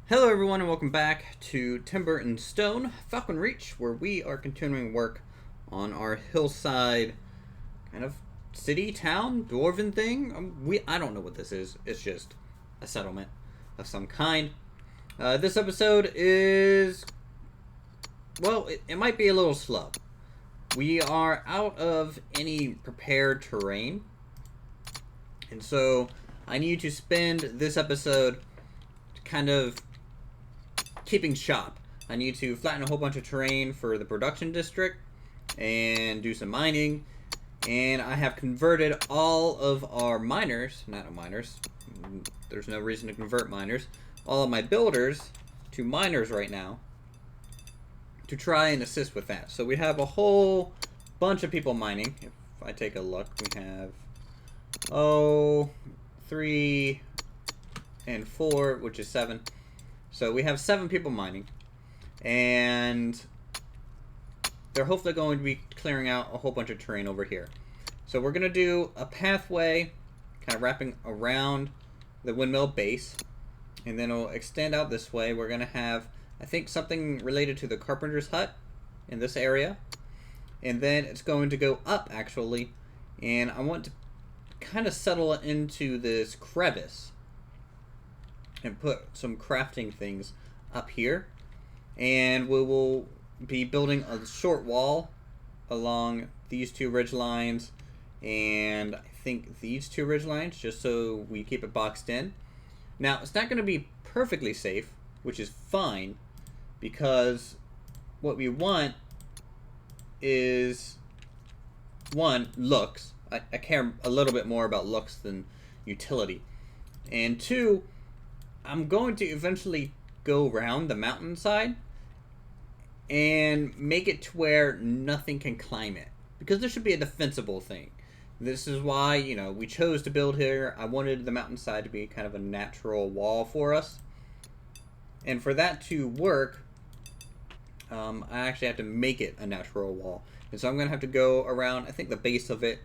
Hello everyone and welcome back to Timber and Stone, Falcon Reach, where we are continuing work on our hillside kind of city, town, dwarven thing. I don't know what this is. It's just a settlement of some kind. This episode is, well, it might be a little slow. We are out of any prepared terrain, and so I need to spend this episode kind of keeping shop. I need to flatten a whole bunch of terrain for the production district and do some mining. And I have converted all of our miners, there's no reason to convert miners, all of my builders to miners right now to try and assist with that. So we have a whole bunch of people mining. If I take a look, we have 3 and 4, which is 7. So we have 7 people mining, and they're hopefully going to be clearing out a whole bunch of terrain over here. So we're going to do a pathway kind of wrapping around the windmill base, and then it'll extend out this way. We're going to have, I think, something related to the carpenter's hut in this area, and then it's going to go up actually, and I want to kind of settle it into this crevice and put some crafting things up here, and we will be building a short wall along these 2 ridge lines, and I think these 2 ridge lines, just so we keep it boxed in. Now it's not going to be perfectly safe, which is fine, because what we want is, one, looks. I care a little bit more about looks than utility, and 2, I'm going to eventually go around the mountainside and make it to where nothing can climb it, because this should be a defensible thing. This is why, we chose to build here. I wanted the mountainside to be kind of a natural wall for us, and for that to work, I actually have to make it a natural wall. And so I'm going to have to go around, I think, the base of it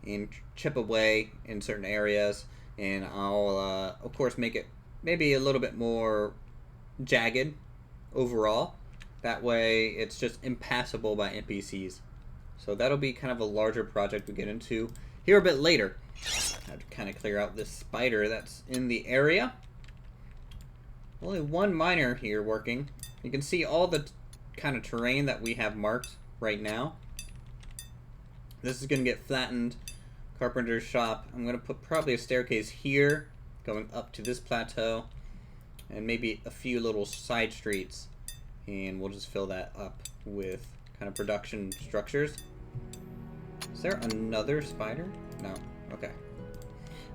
and chip away in certain areas, and I'll, of course, make it maybe a little bit more jagged overall. That way it's just impassable by NPCs. So that'll be kind of a larger project we get into here a bit later. I have to kind of clear out this spider that's in the area. Only 1 miner here working. You can see all the kind of terrain that we have marked right now. This is going to get flattened. Carpenter's shop. I'm going to put probably a staircase here going up to this plateau, and maybe a few little side streets, and we'll just fill that up with kind of production structures. Is there another spider? No. Okay.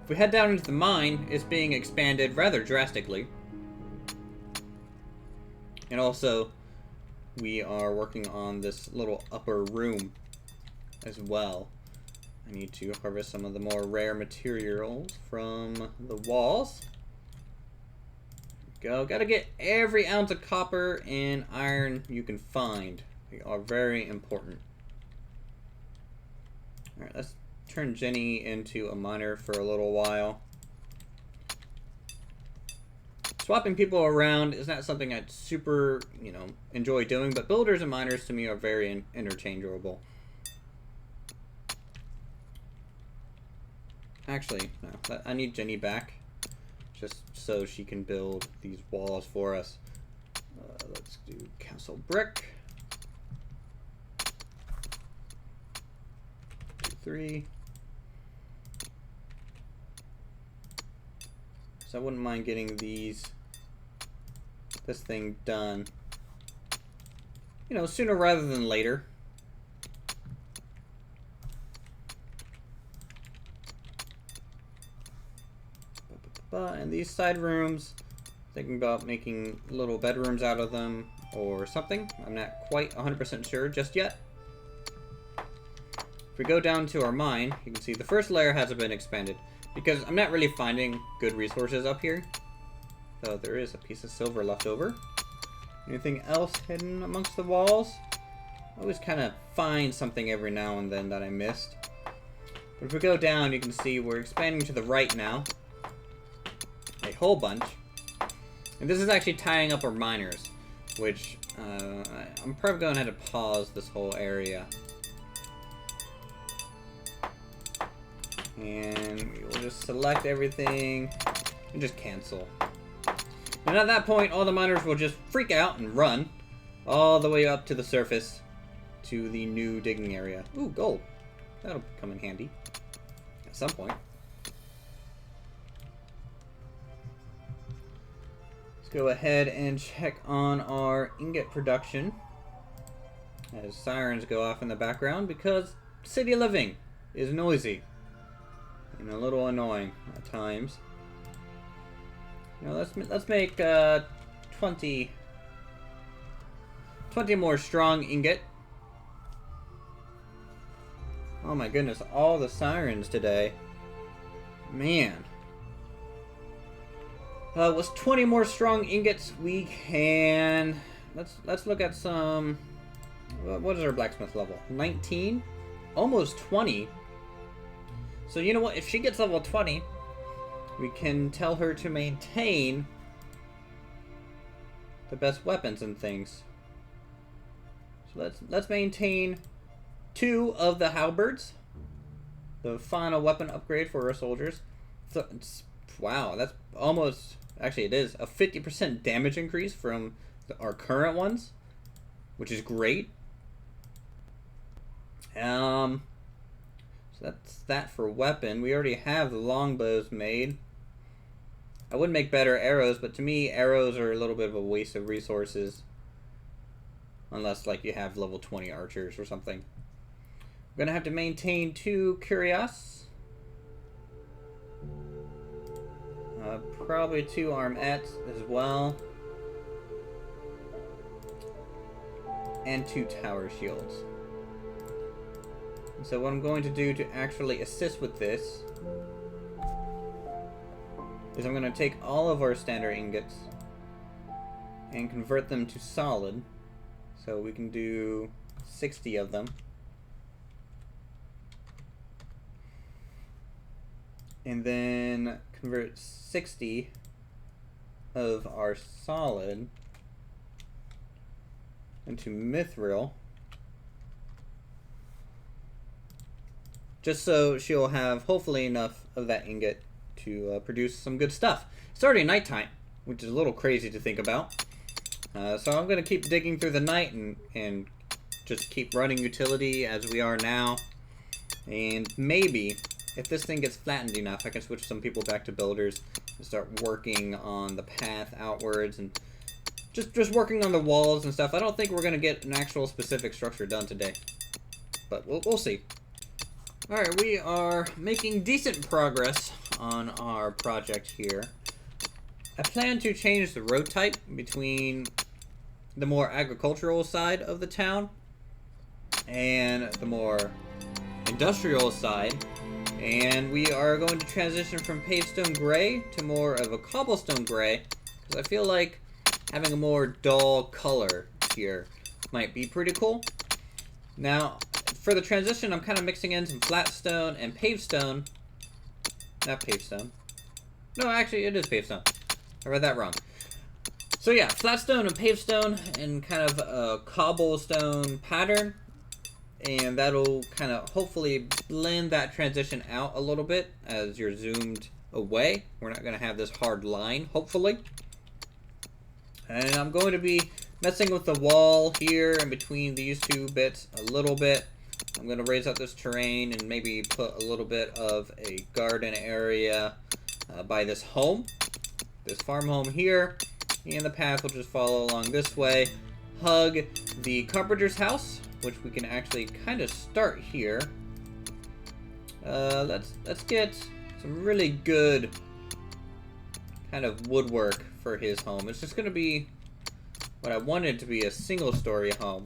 If we head down into the mine, it's being expanded rather drastically, and also we are working on this little upper room as well. I need to harvest some of the more rare materials from the walls. Go. Gotta get every ounce of copper and iron you can find. They are very important. Alright, let's turn Jenny into a miner for a little while. Swapping people around is not something I super, enjoy doing, but builders and miners to me are very interchangeable. Actually, no. I need Jenny back, just so she can build these walls for us. Let's do castle brick. 2, 3. So I wouldn't mind getting this thing done, sooner rather than later. And these side rooms, thinking about making little bedrooms out of them or something. I'm not quite 100% sure just yet. If we go down to our mine, you can see the first layer hasn't been expanded because I'm not really finding good resources up here. Though there is a piece of silver left over. Anything else hidden amongst the walls? I always kind of find something every now and then that I missed. But if we go down, you can see we're expanding to the right now. A whole bunch. And this is actually tying up our miners, which I'm probably going to have to pause this whole area. And we will just select everything and just cancel. And at that point, all the miners will just freak out and run all the way up to the surface to the new digging area. Ooh, gold. That'll come in handy at some point. Let's go ahead and check on our ingot production as sirens go off in the background because city living is noisy and a little annoying at times. Now let's make 20 more strong ingot. Oh my goodness, all the sirens today. Man. With 20 more strong ingots, we can... Let's look at some... What is our blacksmith level? 19? Almost 20. So you know what? If she gets level 20, we can tell her to maintain the best weapons and things. So let's maintain 2 of the halberds, the final weapon upgrade for our soldiers. So wow, that's almost, actually it is a 50% damage increase from our current ones, which is great. So that's that for weapon. We already have the longbows made. I would make better arrows, but to me, arrows are a little bit of a waste of resources. Unless, like, you have level 20 archers or something. I'm going to have to maintain 2 curios. Probably 2 armettes as well. And 2 tower shields. So what I'm going to do to actually assist with this is I'm going to take all of our standard ingots and convert them to solid. So we can do 60 of them. And then convert 60 of our solid into mithril. Just so she'll have hopefully enough of that ingot to produce some good stuff. It's already nighttime, which is a little crazy to think about. So I'm going to keep digging through the night and just keep running utility as we are now. And maybe, if this thing gets flattened enough, I can switch some people back to builders and start working on the path outwards and just working on the walls and stuff. I don't think we're going to get an actual specific structure done today, but we'll see. Alright, we are making decent progress on our project here. I plan to change the road type between the more agricultural side of the town and the more industrial side. And we are going to transition from pavestone gray to more of a cobblestone gray, because I feel like having a more dull color here might be pretty cool. Now, for the transition, I'm kind of mixing in some flat stone and pavestone. Not pavestone. No, actually, it is pavestone. I read that wrong. So yeah, flat stone and pavestone and kind of a cobblestone pattern. And that'll kind of hopefully blend that transition out a little bit as you're zoomed away. We're not going to have this hard line, hopefully. And I'm going to be messing with the wall here in between these 2 bits a little bit. I'm going to raise up this terrain and maybe put a little bit of a garden area by this home. This farm home here. And the path will just follow along this way. Hug the carpenter's house, which we can actually kind of start here. Let's get some really good kind of woodwork for his home. It's just going to be what I wanted to be, a single-story home.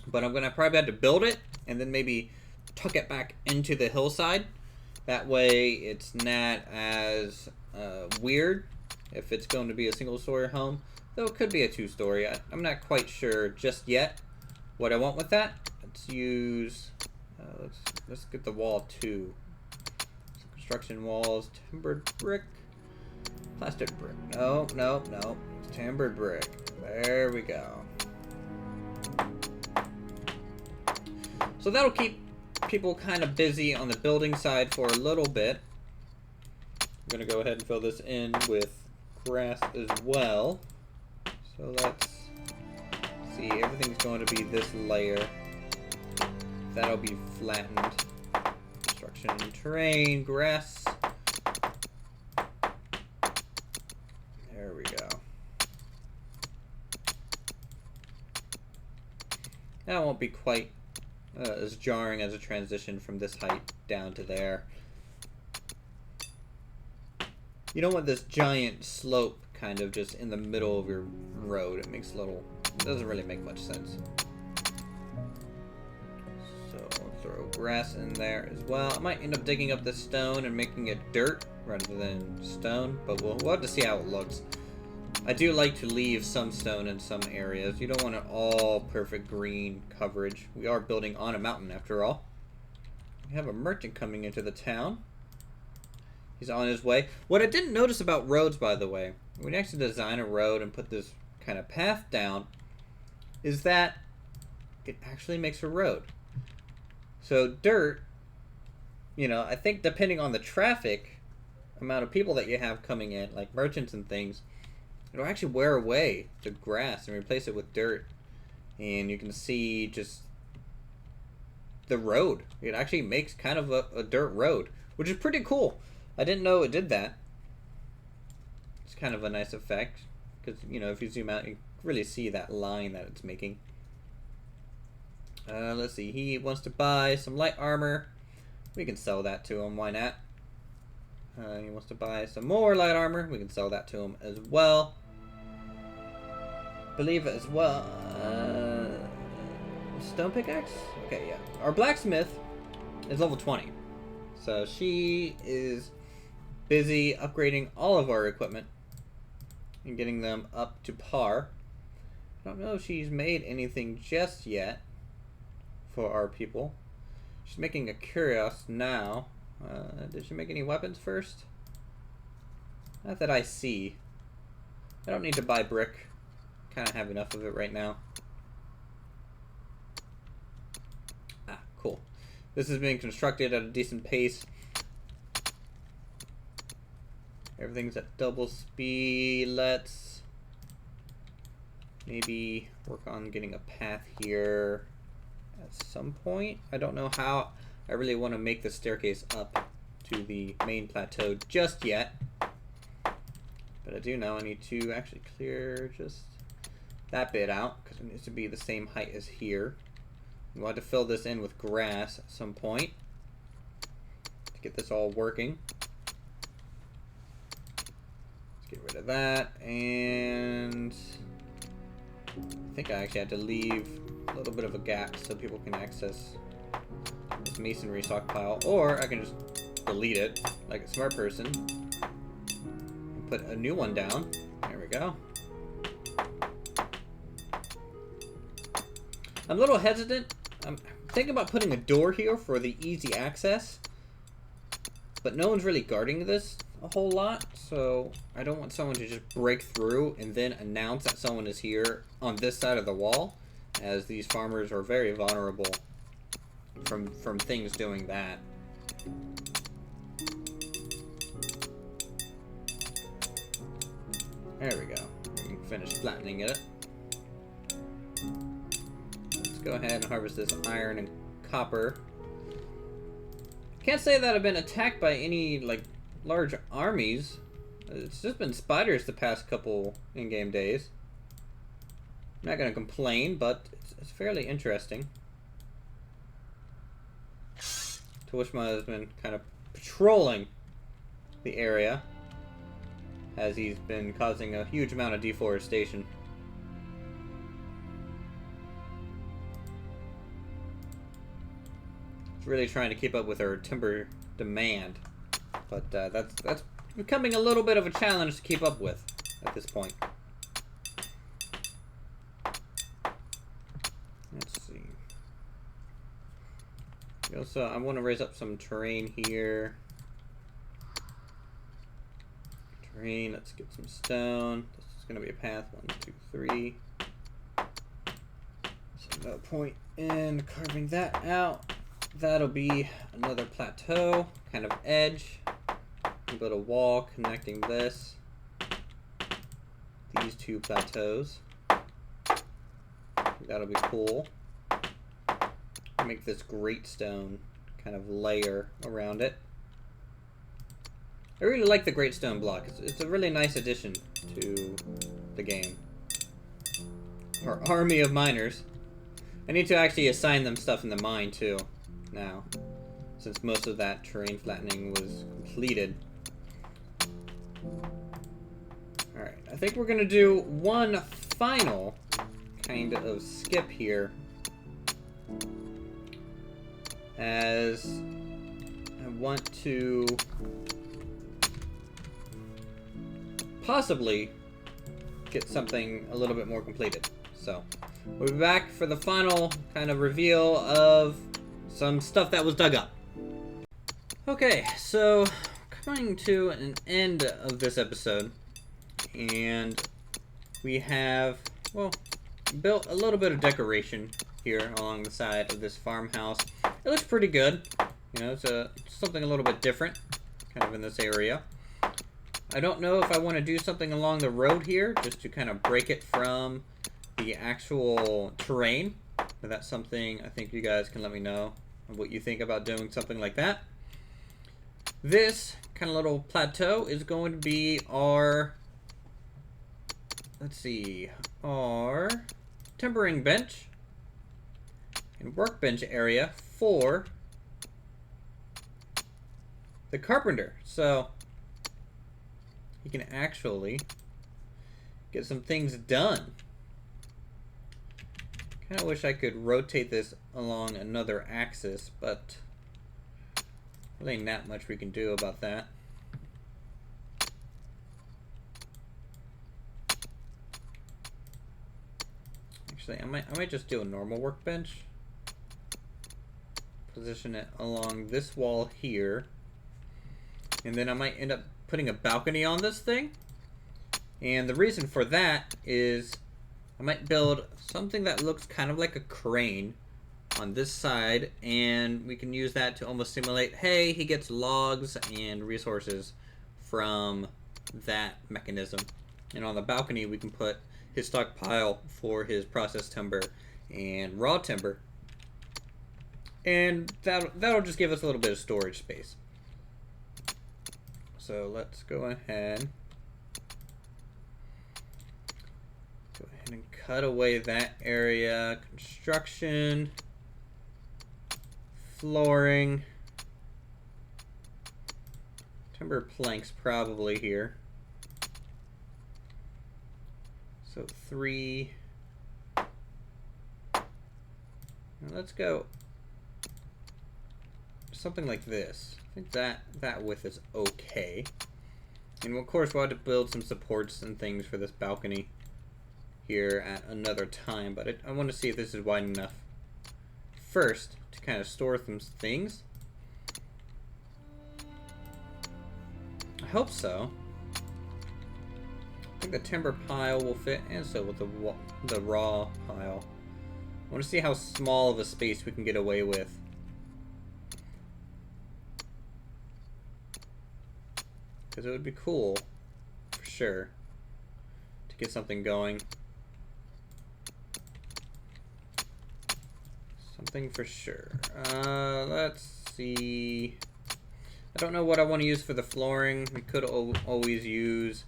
But I'm going to probably have to build it and then maybe tuck it back into the hillside. That way it's not as weird if it's going to be a single-story home. Though it could be a 2-story. I'm not quite sure just yet what I want with that. Let's use... let's get the wall 2. So construction walls, timbered brick. Plastic brick. No, no, no. Timbered brick. There we go. So that'll keep people kind of busy on the building side for a little bit. I'm going to go ahead and fill this in with grass as well. So let's see. Everything's going to be this layer. That'll be flattened. Construction and terrain, grass. There we go. That won't be quite as jarring as a transition from this height down to there. You don't want this giant slope kind of just in the middle of your road. It doesn't really make much sense. So I'll throw grass in there as well. I might end up digging up the stone and making it dirt rather than stone, but we'll have to see how it looks. I do like to leave some stone in some areas. You don't want it all perfect green coverage. We are building on a mountain after all. We have a merchant coming into the town. He's on his way. What I didn't notice about roads, by the way, when you actually design a road and put this kind of path down, is that it actually makes a road. So dirt, you know, I think depending on the traffic amount of people that you have coming in, like merchants and things, it'll actually wear away the grass and replace it with dirt. And you can see just the road. It actually makes kind of a dirt road, which is pretty cool. I didn't know it did that. It's kind of a nice effect. Because, you know, if you zoom out, you really see that line that it's making. Let's see. He wants to buy some light armor. We can sell that to him. Why not? He wants to buy some more light armor. We can sell that to him as well. Believe as well. Stone pickaxe? Okay, yeah. Our blacksmith is level 20. So she is busy upgrading all of our equipment and getting them up to par. I don't know if she's made anything just yet for our people. She's making a cuirass now. Did she make any weapons first? Not that I see. I don't need to buy brick. Kind of have enough of it right now. Ah, cool. This is being constructed at a decent pace. Everything's at double speed. Let's maybe work on getting a path here at some point. I don't know how I really want to make the staircase up to the main plateau just yet. But I do know I need to actually clear just that bit out because it needs to be the same height as here. We'll have to fill this in with grass at some point to get this all working. Let's get rid of that, and I think I actually had to leave a little bit of a gap so people can access this masonry stockpile, or I can just delete it like a smart person and put a new one down. There we go. I'm a little hesitant. I'm thinking about putting a door here for the easy access, but no one's really guarding this a whole lot, so I don't want someone to just break through and then announce that someone is here on this side of the wall, as these farmers are very vulnerable from things doing that. There we go. We can finish flattening it. Go ahead and harvest this iron and copper. Can't say that I've been attacked by any like large armies. It's just been spiders the past couple in-game days. I'm not gonna complain, but it's fairly interesting. Tuishma has been kind of patrolling the area as he's been causing a huge amount of deforestation. Really trying to keep up with our timber demand, but that's becoming a little bit of a challenge to keep up with at this point. Let's see. Also, I want to raise up some terrain here. Terrain, let's get some stone. This is going to be a path. 1, 2, 3. So no point in carving that out. That'll be another plateau, kind of edge. Build a wall connecting these two plateaus. That'll be cool. Make this great stone kind of layer around it. I really like the great stone block. It's a really nice addition to the game. Our army of miners. I need to actually assign them stuff in the mine too now, since most of that terrain flattening was completed. Alright, I think we're gonna do one final kind of skip here, as I want to possibly get something a little bit more completed. So we'll be back for the final kind of reveal of some stuff that was dug up. Okay, so coming to an end of this episode, and we have, well, built a little bit of decoration here along the side of this farmhouse. It looks pretty good. You know, it's something a little bit different kind of in this area. I don't know if I want to do something along the road here just to kind of break it from the actual terrain. But that's something I think you guys can let me know what you think about doing something like that. This kind of little plateau is going to be our, let's see, our timbering bench and workbench area for the carpenter. So he can actually get some things done. Kind of wish I could rotate this along another axis, but really ain't that much we can do about that. Actually, I might just do a normal workbench. Position it along this wall here, and then I might end up putting a balcony on this thing. And the reason for that is I might build something that looks kind of like a crane on this side, and we can use that to almost simulate, hey, he gets logs and resources from that mechanism. And on the balcony we can put his stockpile for his processed timber and raw timber, and that'll just give us a little bit of storage space. So let's go ahead and cut away that area. Construction, flooring, timber planks probably here. So 3. Now let's go something like this. I think that width is okay. And of course we'll have to build some supports and things for this balcony here at another time, but I want to see if this is wide enough first to kind of store some things. I hope so. I think the timber pile will fit, and so will the raw pile. I want to see how small of a space we can get away with. Because it would be cool, for sure, to get something going. Something for sure. Let's see. I don't know what I want to use for the flooring. We could always use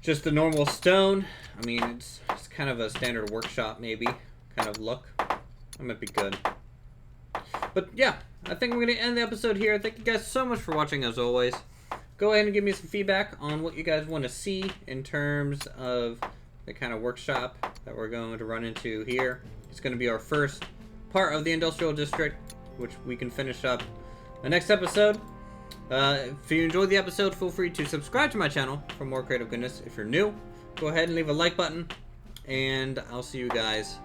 just the normal stone. I mean, it's kind of a standard workshop, maybe, kind of look. That might be good. But yeah, I think we're going to end the episode here. Thank you guys so much for watching, as always. Go ahead and give me some feedback on what you guys want to see in terms of the kind of workshop that we're going to run into here. It's going to be our first part of the industrial district, which we can finish up the next episode. If you enjoyed the episode, feel free to subscribe to my channel for more creative goodness. If you're new, go ahead and leave a like button, and I'll see you guys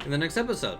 in the next episode.